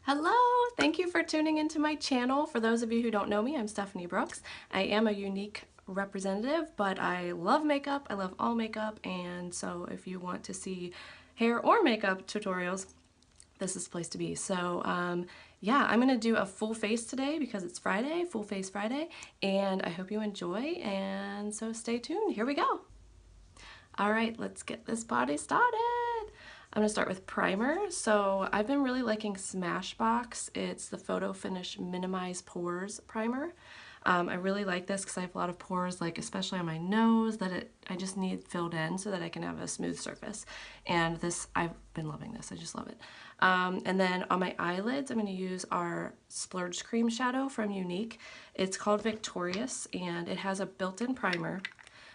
Hello! Thank you for tuning into my channel. For those of you who don't know me, I'm Stephanie Brooks. I am a Younique representative, but I love makeup. I love all makeup, and so if you want to see hair or makeup tutorials, this is the place to be. So yeah, I'm gonna do a full face today because it's Friday, full face Friday, and I hope you enjoy, and so stay tuned. Here we go. All right, let's get this body started. I'm gonna start with primer. So I've been really liking Smashbox. It's the Photo Finish Minimize Pores Primer. I really like this because I have a lot of pores, like especially on my nose, that I just need filled in so that I can have a smooth surface. And this, I've been loving this. I just love it. And then on my eyelids, I'm going to use our Splurge Cream Shadow from Younique. It's called Victorious, and it has a built-in primer.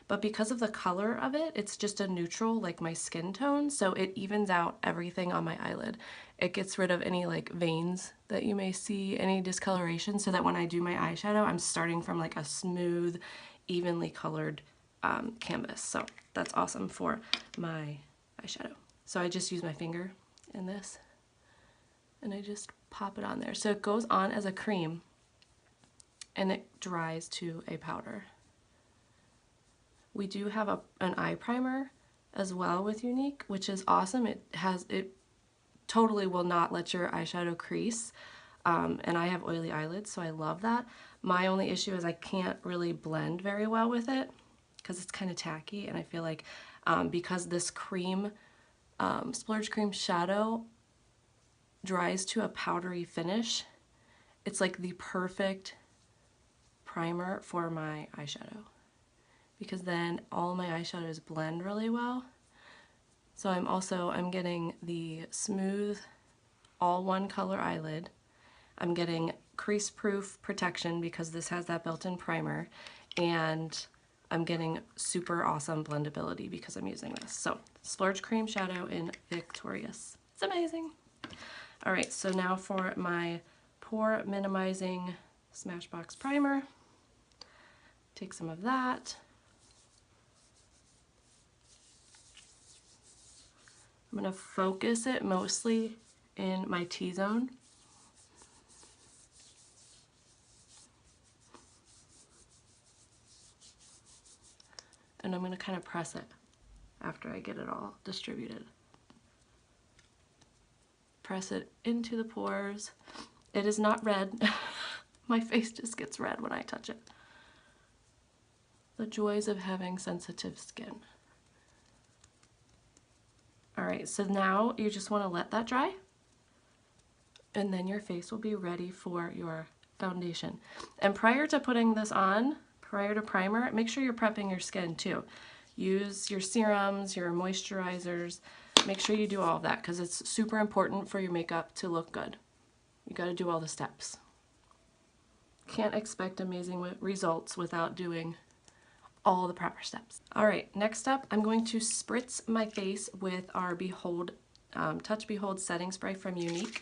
But because of the color of it, it's just a neutral, like my skin tone, so it evens out everything on my eyelid. It gets rid of any like veins that you may see, any discoloration, so that when I do my eyeshadow, I'm starting from like a smooth, evenly colored canvas. So that's awesome for my eyeshadow. So I just use my finger in this, and I just pop it on there. So it goes on as a cream, and it dries to a powder. We do have an eye primer as well with Younique, which is awesome. It totally will not let your eyeshadow crease, and I have oily eyelids, so I love that. My only issue is I can't really blend very well with it because it's kind of tacky, and I feel like because this cream, Splurge Cream Shadow dries to a powdery finish, it's like the perfect primer for my eyeshadow, because then all my eyeshadows blend really well. So I'm getting the smooth, all one color eyelid. I'm getting crease proof protection because this has that built-in primer, and I'm getting super awesome blendability because I'm using this. So Splurge Cream Shadow in Victorious. It's amazing. All right, so now for my pore minimizing Smashbox primer. Take some of that. I'm going to focus it mostly in my T-zone. And I'm going to kind of press it after I get it all distributed. Press it into the pores. It is not red. My face just gets red when I touch it. The joys of having sensitive skin. Alright, so now you just want to let that dry, and then your face will be ready for your foundation. And prior to putting this on, prior to primer, make sure you're prepping your skin too. Use your serums, your moisturizers. Make sure you do all of that because it's super important for your makeup to look good. You got to do all the steps. Can't expect amazing results without doing all the proper steps. All right, next up, I'm going to spritz my face with our Behold, Touch Behold setting spray from Younique.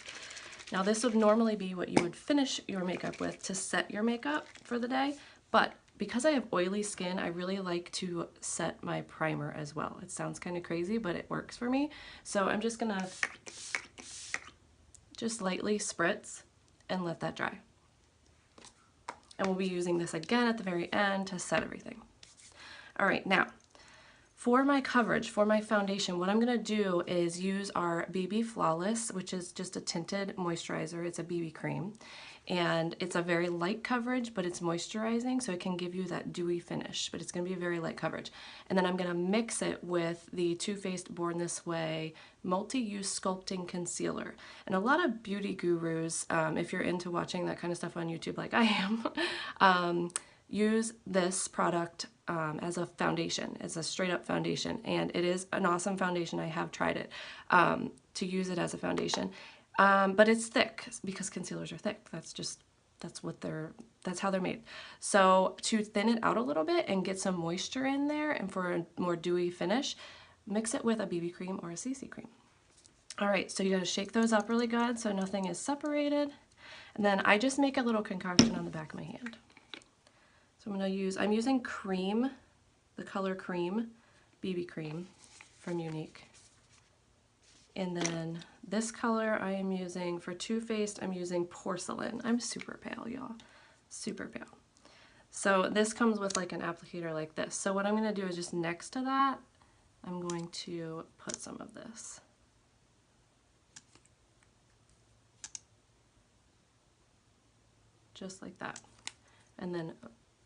Now this would normally be what you would finish your makeup with to set your makeup for the day, but because I have oily skin, I really like to set my primer as well. It sounds kind of crazy, but it works for me. So I'm just gonna just lightly spritz and let that dry. And we'll be using this again at the very end to set everything. All right, now for my coverage, for my foundation, what I'm gonna do is use our BB Flawless, which is just a tinted moisturizer. It's a BB cream, and it's a very light coverage, but it's moisturizing, so it can give you that dewy finish, but it's gonna be a very light coverage. And then I'm gonna mix it with the Too Faced Born This Way Multi-Use Sculpting Concealer. And a lot of beauty gurus, if you're into watching that kind of stuff on YouTube like I am, use this product as a foundation, as a straight up foundation, and it is an awesome foundation. I have tried it to use it as a foundation, but it's thick because concealers are thick. That's how they're made. So to thin it out a little bit and get some moisture in there and for a more dewy finish, mix it with a BB cream or a CC cream. All right, so you got to shake those up really good so nothing is separated, and then I just make a little concoction on the back of my hand. So I'm using cream, the color cream, BB cream from Younique. And then This color I am using for Too Faced, I'm using Porcelain. I'm super pale, y'all. Super pale. So this comes with like an applicator like this. So what I'm going to do is just next to that, I'm going to put some of this. Just like that. And then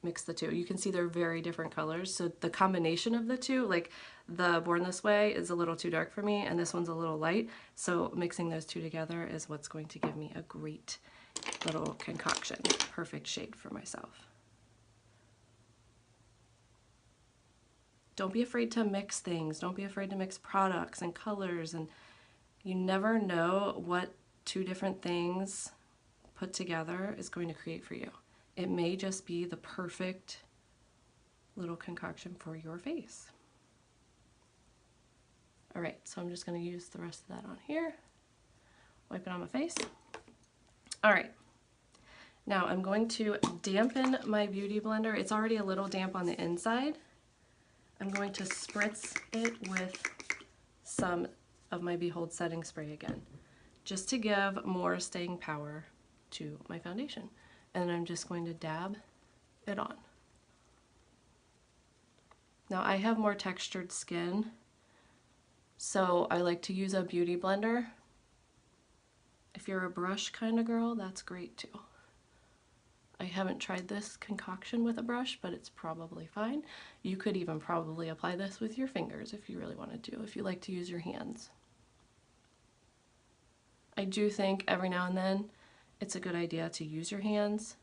mix the two. You can see they're very different colors. So the combination of the two, like the Born This Way is a little too dark for me and this one's a little light. So mixing those two together is what's going to give me a great little concoction. Perfect shade for myself. Don't be afraid to mix things. Don't be afraid to mix products and colors, and you never know what two different things put together is going to create for you. It may just be the perfect little concoction for your face. All right, so I'm just going to use the rest of that on here. Wipe it on my face. All right, now I'm going to dampen my Beauty Blender. It's already a little damp on the inside. I'm going to spritz it with some of my Behold Setting Spray again, just to give more staying power to my foundation. And I'm just going to dab it on. Now I have more textured skin, so I like to use a Beauty Blender. If you're a brush kind of girl, that's great too. I haven't tried this concoction with a brush, but it's probably fine. You could even probably apply this with your fingers if you really wanted to, if you like to use your hands. I do think every now and then it's a good idea to use your hands,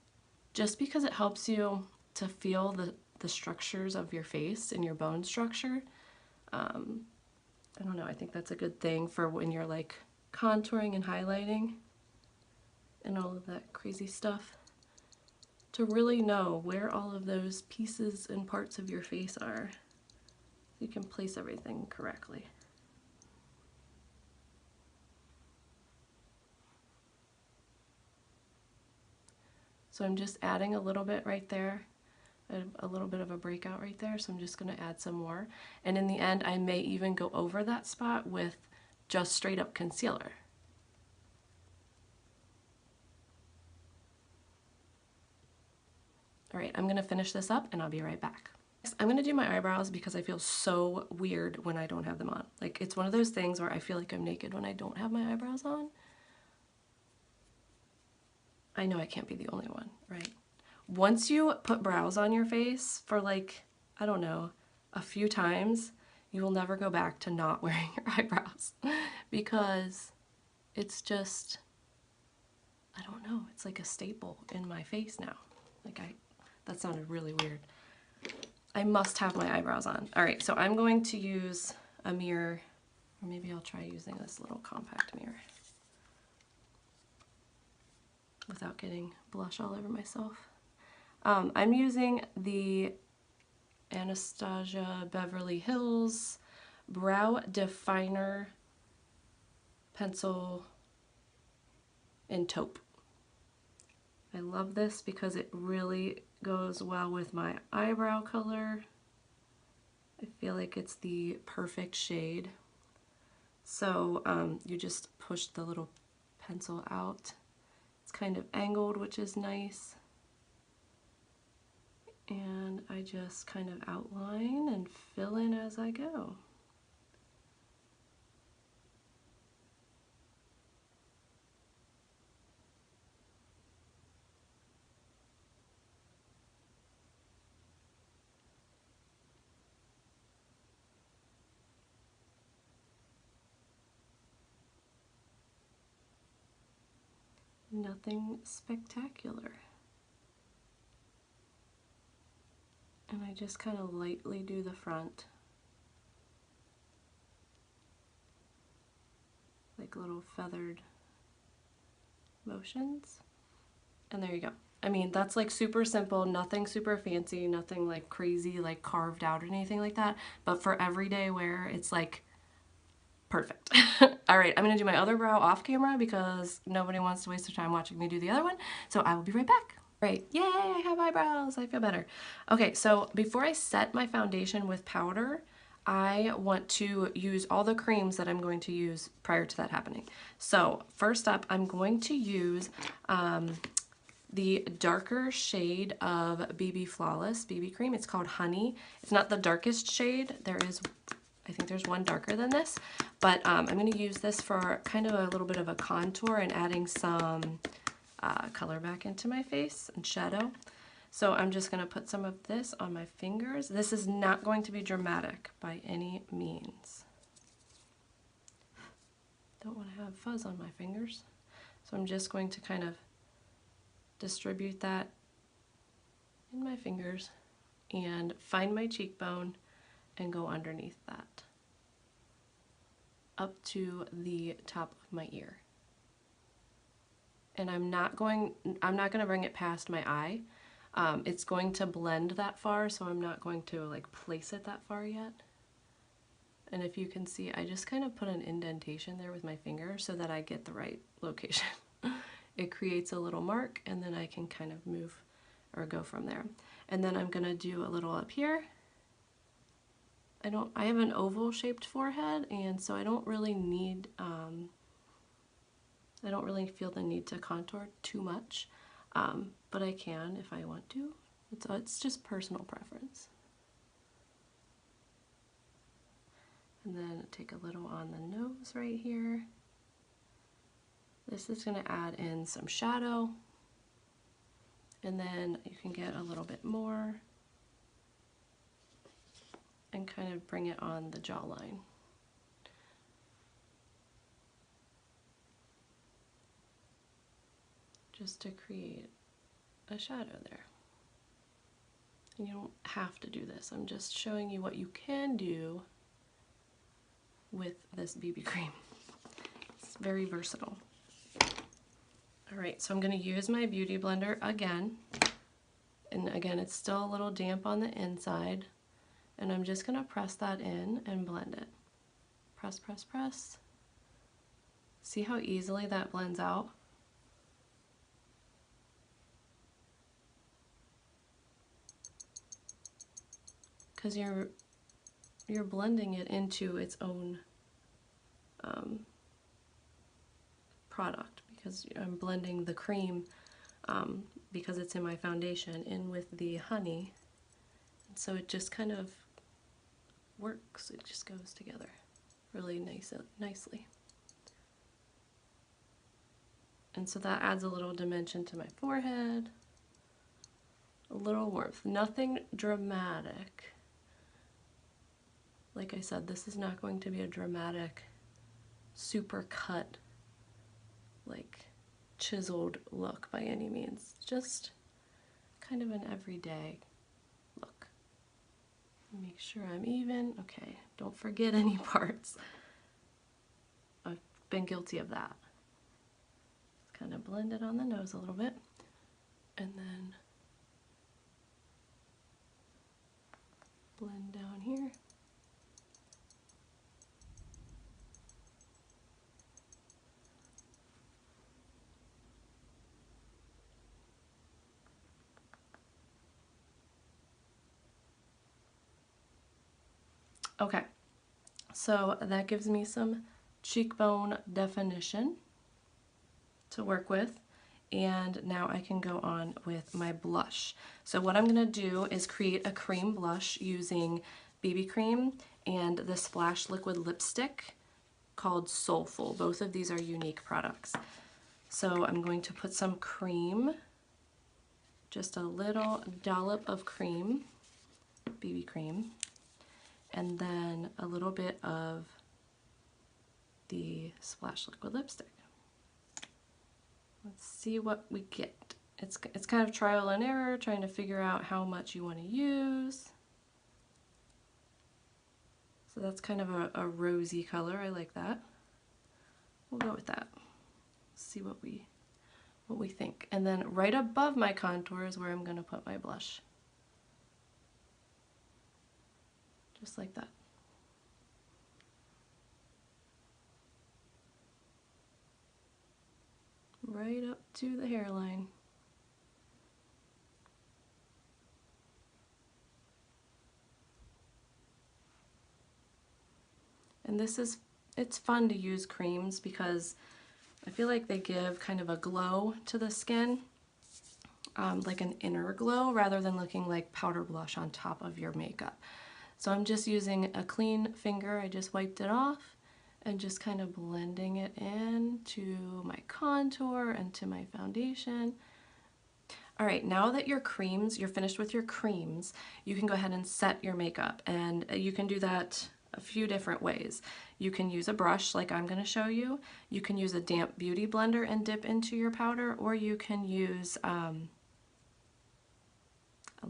just because it helps you to feel the structures of your face and your bone structure. I don't know, I think that's a good thing for when you're like contouring and highlighting and all of that crazy stuff, to really know where all of those pieces and parts of your face are. You can place everything correctly. So I'm just adding a little bit right there, a little bit of a breakout right there, so I'm just going to add some more. And in the end, I may even go over that spot with just straight up concealer. All right, I'm going to finish this up and I'll be right back. I'm going to do my eyebrows because I feel so weird when I don't have them on. Like, it's one of those things where I feel like I'm naked when I don't have my eyebrows on. I know I can't be the only one, right? Once you put brows on your face for like, I don't know, a few times, you will never go back to not wearing your eyebrows because it's just, I don't know, it's like a staple in my face now. Like that sounded really weird. I must have my eyebrows on. All right, so I'm going to use a mirror, or maybe I'll try using this little compact mirror without getting blush all over myself. I'm using the Anastasia Beverly Hills Brow Definer pencil in Taupe. I love this because it really goes well with my eyebrow color. I feel like it's the perfect shade. So you just push the little pencil out. It's kind of angled, which is nice. And I just kind of outline and fill in as I go. Nothing spectacular. And I just kind of lightly do the front. Like little feathered motions. And there you go. I mean, that's like super simple, nothing super fancy, nothing like crazy, like carved out or anything like that. But for everyday wear, it's like perfect. All right, I'm gonna do my other brow off camera because nobody wants to waste their time watching me do the other one. So I will be right back. Right, yay, I have eyebrows, I feel better. Okay, so before I set my foundation with powder, I want to use all the creams that I'm going to use prior to that happening. So first up, I'm going to use the darker shade of BB Flawless BB cream. It's called Honey. It's not the darkest shade. I think there's one darker than this, but I'm going to use this for kind of a little bit of a contour and adding some color back into my face and shadow. So I'm just going to put some of this on my fingers. This is not going to be dramatic by any means. Don't want to have fuzz on my fingers. So I'm just going to kind of distribute that in my fingers and find my cheekbone and go underneath that up to the top of my ear. And I'm not going to bring it past my eye. It's going to blend that far, so I'm not going to like place it that far yet. And if you can see, I just kind of put an indentation there with my finger so that I get the right location. It creates a little mark, and then I can kind of move or go from there. And then I'm gonna do a little up here. I have an oval shaped forehead, and so I don't really need, I don't really feel the need to contour too much, but I can if I want to. It's just personal preference. And then take a little on the nose right here. This is going to add in some shadow, and then you can get a little bit more and kind of bring it on the jawline. Just to create a shadow there. And you don't have to do this. I'm just showing you what you can do with this BB cream. It's very versatile. Alright, so I'm going to use my Beauty Blender again. And again, it's still a little damp on the inside. And I'm just going to press that in and blend it. Press, press, press. See how easily that blends out? Because you're blending it into its own product, because I'm blending the cream because it's in my foundation in with the honey, and so it just kind of works. It just goes together really nicely. And so that adds a little dimension to my forehead, a little warmth, nothing dramatic. Like I said, this is not going to be a dramatic, super cut, like chiseled look by any means. Just kind of an everyday look. Make sure I'm even. Okay, don't forget any parts. I've been guilty of that. Just kind of blend it on the nose a little bit, and then blend down here. Okay, so that gives me some cheekbone definition to work with, and now I can go on with my blush. So what I'm going to do is create a cream blush using BB cream and this Splash liquid lipstick called Soulful. Both of these are Younique products. So I'm going to put some cream, just a little dollop of cream, BB cream, and then a little bit of the Splash liquid lipstick. Let's see what we get. It's kind of trial and error, trying to figure out how much you want to use. So that's kind of a rosy color. I like that. We'll go with that. See what we think. And then right above my contour is where I'm going to put my blush. Just like that. Right up to the hairline. And it's fun to use creams because I feel like they give kind of a glow to the skin, like an inner glow rather than looking like powder blush on top of your makeup. So I'm just using a clean finger, I just wiped it off, and just kind of blending it in to my contour and to my foundation. All right, now that you're finished with your creams, you can go ahead and set your makeup, and you can do that a few different ways. You can use a brush like I'm going to show you. You can use a damp beauty blender and dip into your powder, or you can use, I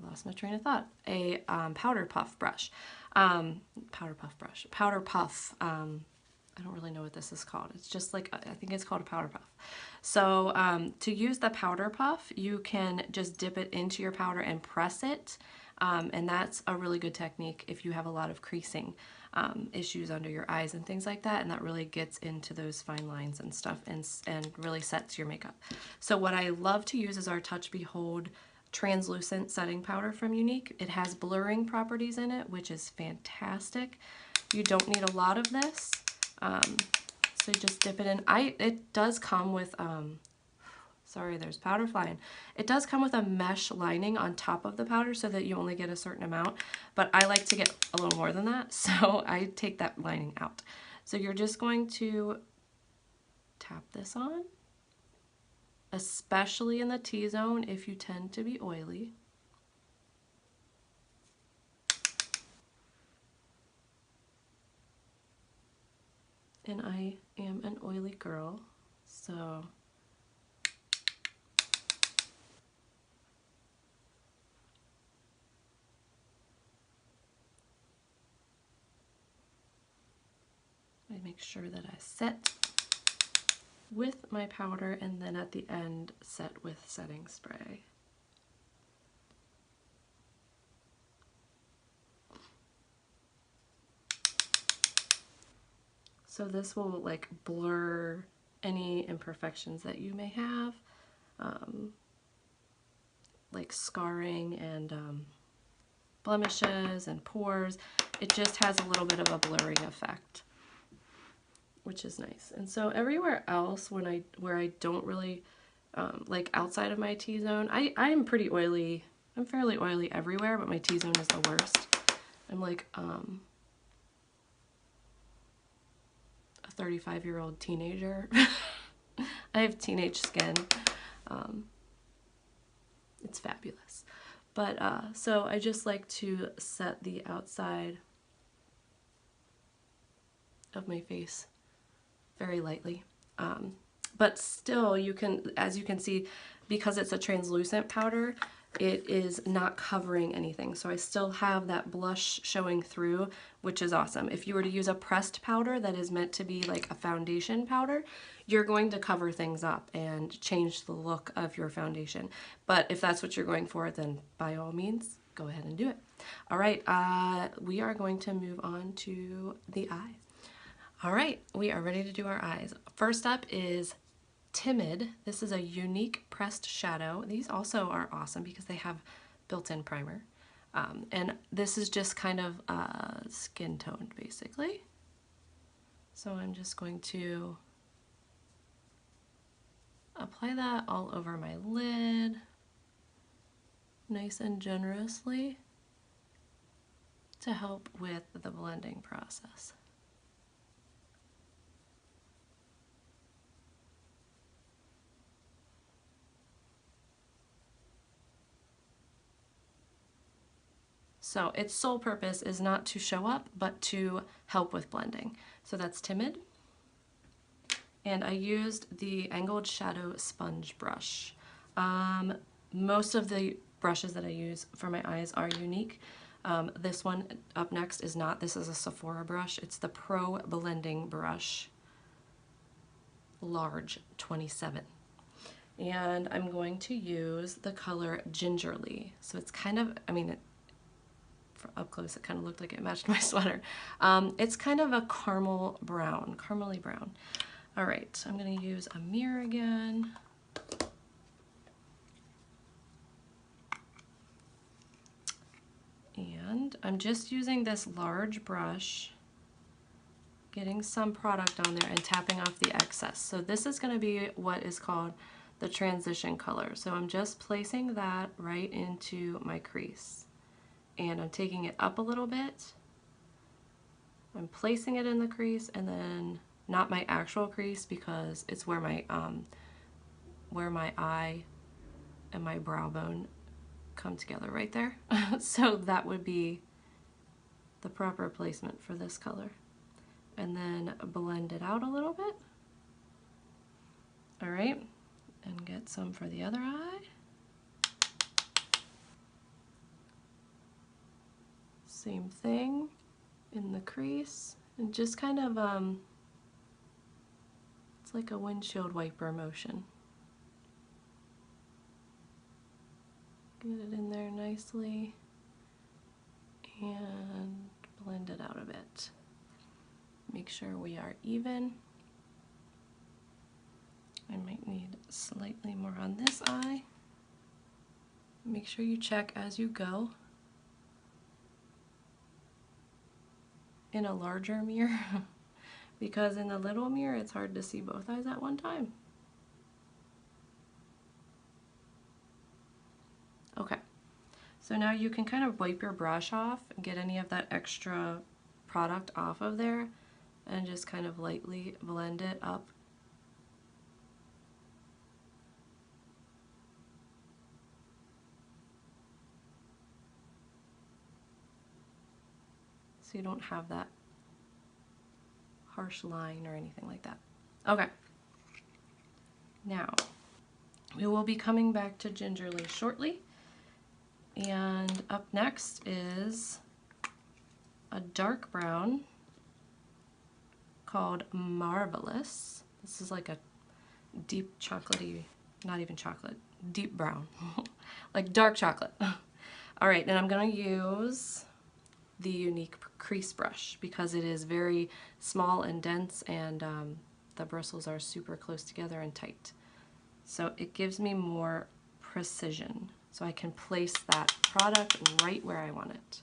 lost my train of thought, a powder puff brush. Powder puff. I don't really know what this is called. It's just like, I think it's called a powder puff. So to use the powder puff, you can just dip it into your powder and press it. And that's a really good technique if you have a lot of creasing issues under your eyes and things like that. And that really gets into those fine lines and stuff and really sets your makeup. So what I love to use is our Touch Behold translucent setting powder from Younique. It has blurring properties in it, which is fantastic. You don't need a lot of this. So you just dip it in. It does come with, sorry, there's powder flying. It does come with a mesh lining on top of the powder so that you only get a certain amount, but I like to get a little more than that, so I take that lining out. So you're just going to tap this on, especially in the T-zone if you tend to be oily. And I am an oily girl, so I make sure that I set with my powder and then at the end set with setting spray. So this will like blur any imperfections that you may have, like scarring and blemishes and pores. It just has a little bit of a blurring effect, which is nice. And so everywhere else where I don't really, like outside of my T-zone, I am pretty oily. I'm fairly oily everywhere, but my T-zone is the worst. I'm like, a 35-year-old teenager. I have teenage skin. It's fabulous. But so I just like to set the outside of my face very lightly. But still, you can, as you can see, because it's a translucent powder, it is not covering anything. So I still have that blush showing through, which is awesome. If you were to use a pressed powder that is meant to be like a foundation powder, you're going to cover things up and change the look of your foundation. But if that's what you're going for, then by all means, go ahead and do it. All right, we are going to move on to the eyes. All right, we are ready to do our eyes. First up is Timid. This is a Younique pressed shadow. These also are awesome because they have built-in primer. And this is just kind of skin toned basically. So I'm just going to apply that all over my lid, nice and generously, to help with the blending process. So its sole purpose is not to show up, but to help with blending. So that's Timid. And I used the angled shadow sponge brush. Most of the brushes that I use for my eyes are Younique. This one up next is not. This is a Sephora brush. It's the Pro Blending Brush Large 27. And I'm going to use the color Gingerly. So it's kind of, I mean, up close it kind of looked like it matched my sweater. It's kind of a caramely brown. All right, I'm going to use a mirror again. And I'm just using this large brush getting some product on there and tapping off the excess. So this is going to be what is called the transition color. So I'm just placing that right into my crease. And I'm taking it up a little bit. I'm placing it in the crease, and then not my actual crease because it's where my eye and my brow bone come together right there. So that would be the proper placement for this color. And then blend it out a little bit. All right, and get some for the other eye. Same thing in the crease, and just kind of, it's like a windshield wiper motion. Get it in there nicely and blend it out a bit. Make sure we are even. I might need slightly more on this eye. Make sure you check as you go. In a larger mirror, because in the little mirror it's hard to see both eyes at one time. Okay, so now you can kind of wipe your brush off and get any of that extra product off of there and just kind of lightly blend it up. So you don't have that harsh line or anything like that. Okay, now we will be coming back to Gingerly shortly, and up next is a dark brown called Marvelous. This is like a deep chocolatey, not even chocolate, deep brown, like dark chocolate. All right, and I'm gonna use the Younique crease brush because it is very small and dense, and the bristles are super close together and tight. So it gives me more precision. So I can place that product right where I want it.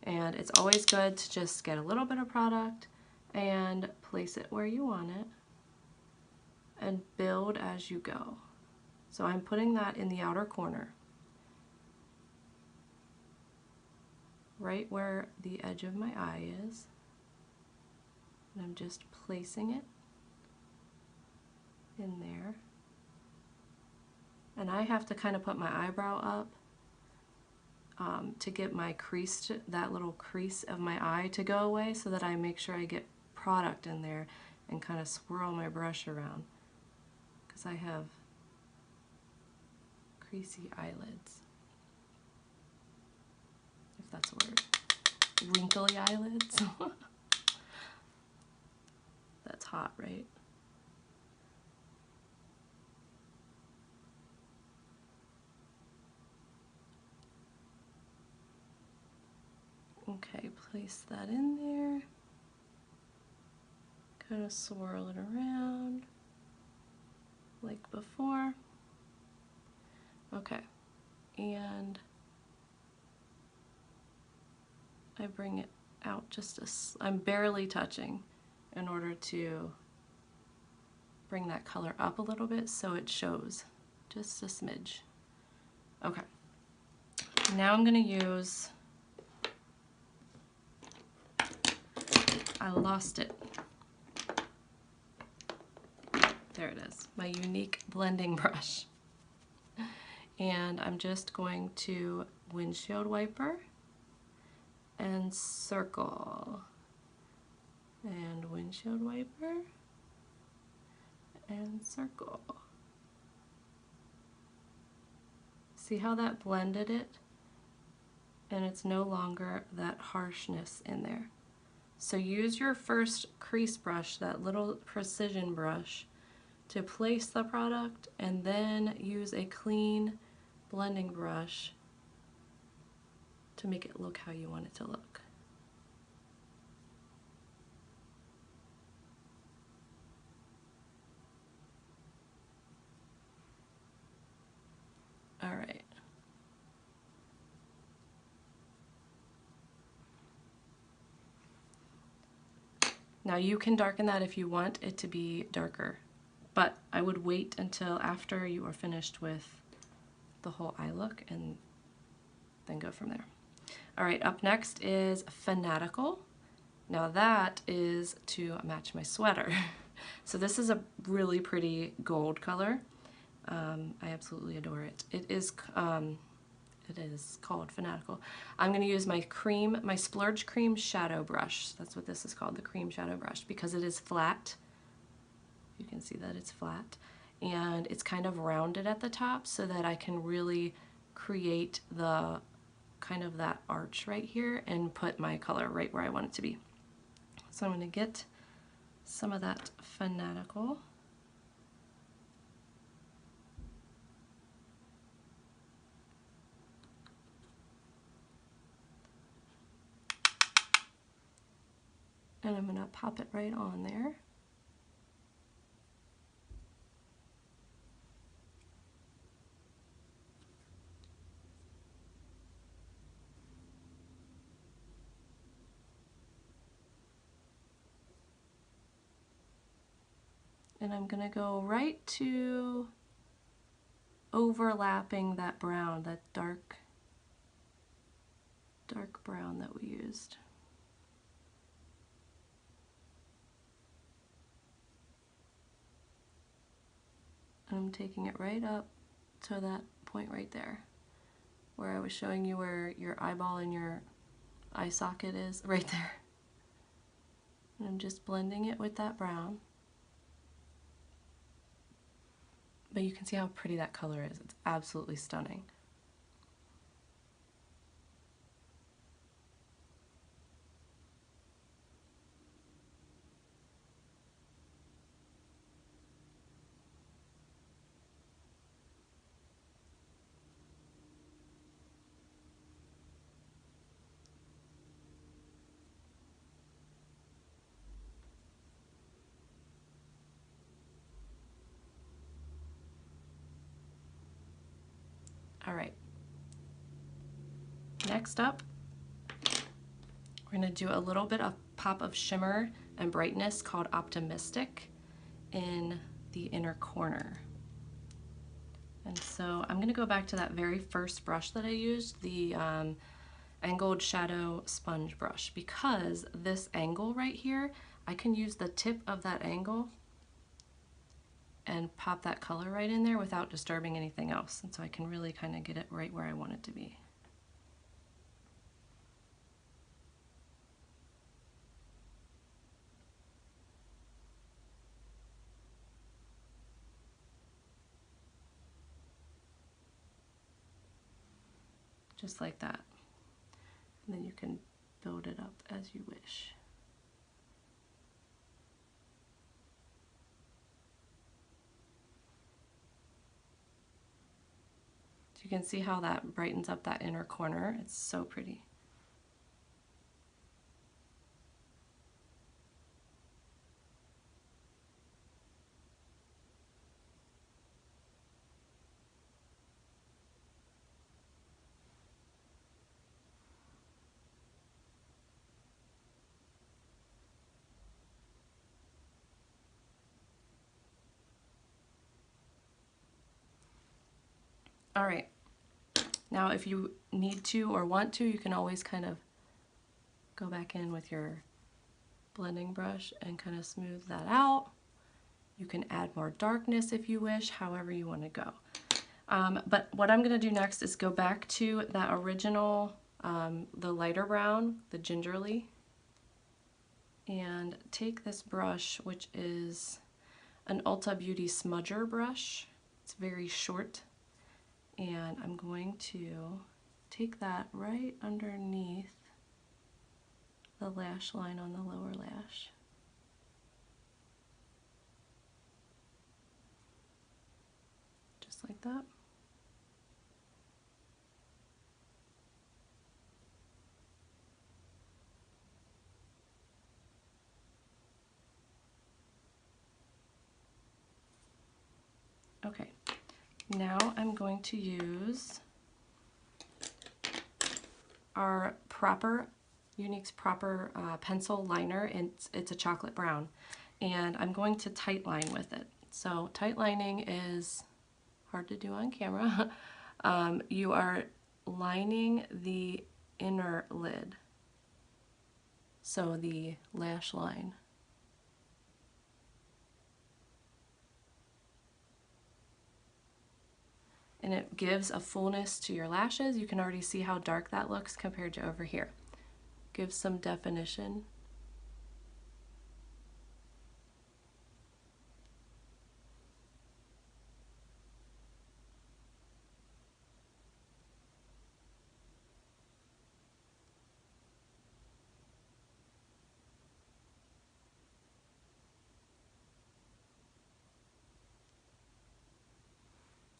And it's always good to just get a little bit of product and place it where you want it and build as you go. So I'm putting that in the outer corner, right where the edge of my eye is, and I'm just placing it in there. And I have to kind of put my eyebrow up to get my crease, that little crease of my eye to go away, so that I make sure I get product in there and kind of swirl my brush around, because I have creasy eyelids, if that's a word. Wrinkly eyelids. That's hot, right? Okay, place that in there. Kind of swirl it around like before. Okay, and I bring it out just I'm barely touching in order to bring that color up a little bit so it shows just a smidge. Okay, now I'm gonna use, I lost it. There it is, my Younique blending brush. And I'm just going to windshield wiper and circle, and windshield wiper and circle. See how that blended it? And it's no longer that harshness in there. So use your first crease brush, that little precision brush, to place the product, and then use a clean blending brush to make it look how you want it to look. All right. Now you can darken that if you want it to be darker, but I would wait until after you are finished with the whole eye look and then go from there. All right, up next is Fanatical. Now that is to match my sweater. So this is a really pretty gold color. I absolutely adore it. It is called Fanatical. I'm going to use my Splurge cream shadow brush. That's what this is called, the cream shadow brush, because it is flat. You can see that it's flat. And it's kind of rounded at the top so that I can really create the kind of that arch right here and put my color right where I want it to be. So I'm going to get some of that Fanatical. And I'm going to pop it right on there. And I'm going to go right to overlapping that brown, that dark brown that we used. And I'm taking it right up to that point right there, where I was showing you where your eyeball and your eye socket is, right there. And I'm just blending it with that brown. But you can see how pretty that color is. It's absolutely stunning. All right. Next up, we're going to do a little bit of pop of shimmer and brightness called Optimistic in the inner corner. And so I'm going to go back to that very first brush that I used, the angled shadow sponge brush, because this angle right here, I can use the tip of that angle and pop that color right in there without disturbing anything else. And so I can really kind of get it right where I want it to be. Just like that. And then you can build it up as you wish. So you can see how that brightens up that inner corner. It's so pretty. All right, now if you need to or want to, you can always kind of go back in with your blending brush and kind of smooth that out. You can add more darkness if you wish, however you want to go. But what I'm going to do next is go back to that original, the lighter brown, the gingerly, and take this brush, which is an Ulta Beauty smudger brush. It's very short. And I'm going to take that right underneath the lash line on the lower lash. Just like that. Okay. Now I'm going to use our proper Younique's Proper Pencil Liner, and it's a chocolate brown. And I'm going to tight line with it. So tight lining is hard to do on camera. You are lining the inner lid, so the lash line. And it gives a fullness to your lashes. You can already see how dark that looks compared to over here. Gives some definition.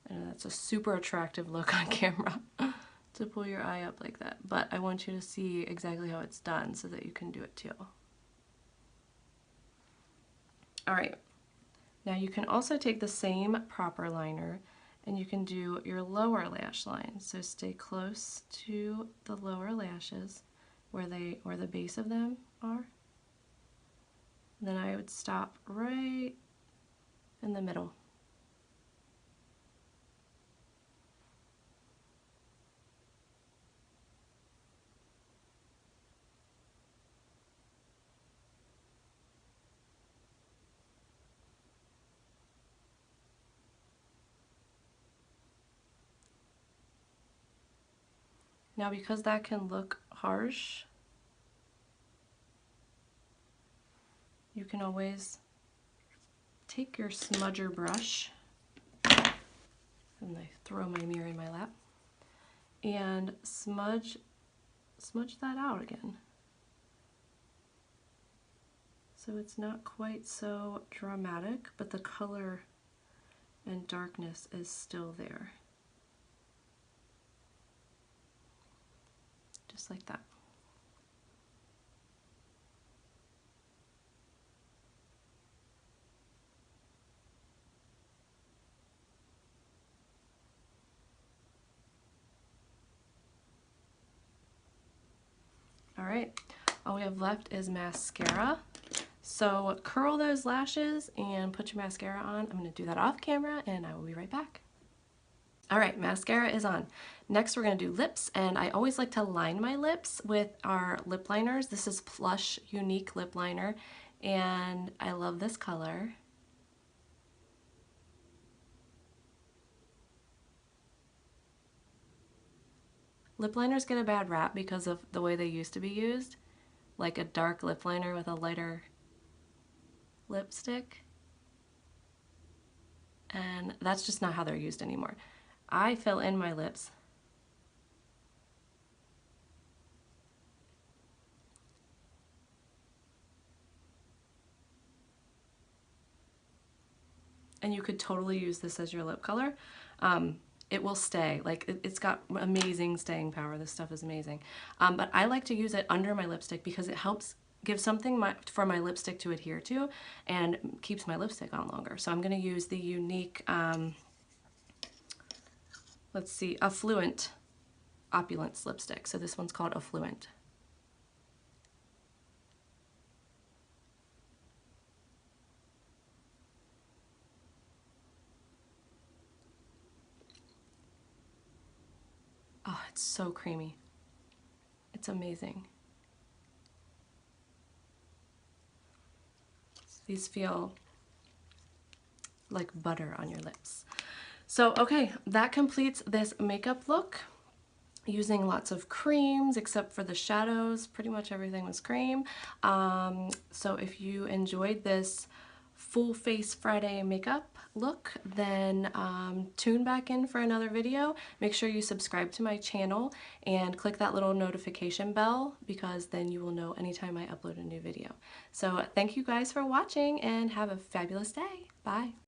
And that's a super attractive look on camera to pull your eye up like that. But I want you to see exactly how it's done so that you can do it too. All right, now you can also take the same proper liner and you can do your lower lash line. So stay close to the lower lashes where the base of them are. Then I would stop right in the middle. Now, because that can look harsh, you can always take your smudger brush, and I throw my mirror in my lap, and smudge that out again. So it's not quite so dramatic, but the color and darkness is still there. Just like that. All right, all we have left is mascara. So curl those lashes and put your mascara on. I'm gonna do that off camera and I will be right back. All right, mascara is on. Next we're gonna do lips, and I always like to line my lips with our lip liners. This is Plush Younique Lip Liner, and I love this color. Lip liners get a bad rap because of the way they used to be used, like a dark lip liner with a lighter lipstick. And that's just not how they're used anymore. I fill in my lips. And you could totally use this as your lip color. It will stay, like it's got amazing staying power. This stuff is amazing. But I like to use it under my lipstick because it helps give something for my lipstick to adhere to and keeps my lipstick on longer. So I'm gonna use the Younique, let's see, Affluent Opulence lipstick. So this one's called Affluent. Oh, it's so creamy. It's amazing. These feel like butter on your lips. So, okay, that completes this makeup look using lots of creams except for the shadows. Pretty much everything was cream. So if you enjoyed this full face Friday makeup look, then tune back in for another video. Make sure you subscribe to my channel and click that little notification bell, because then you will know anytime I upload a new video. So thank you guys for watching and have a fabulous day. Bye.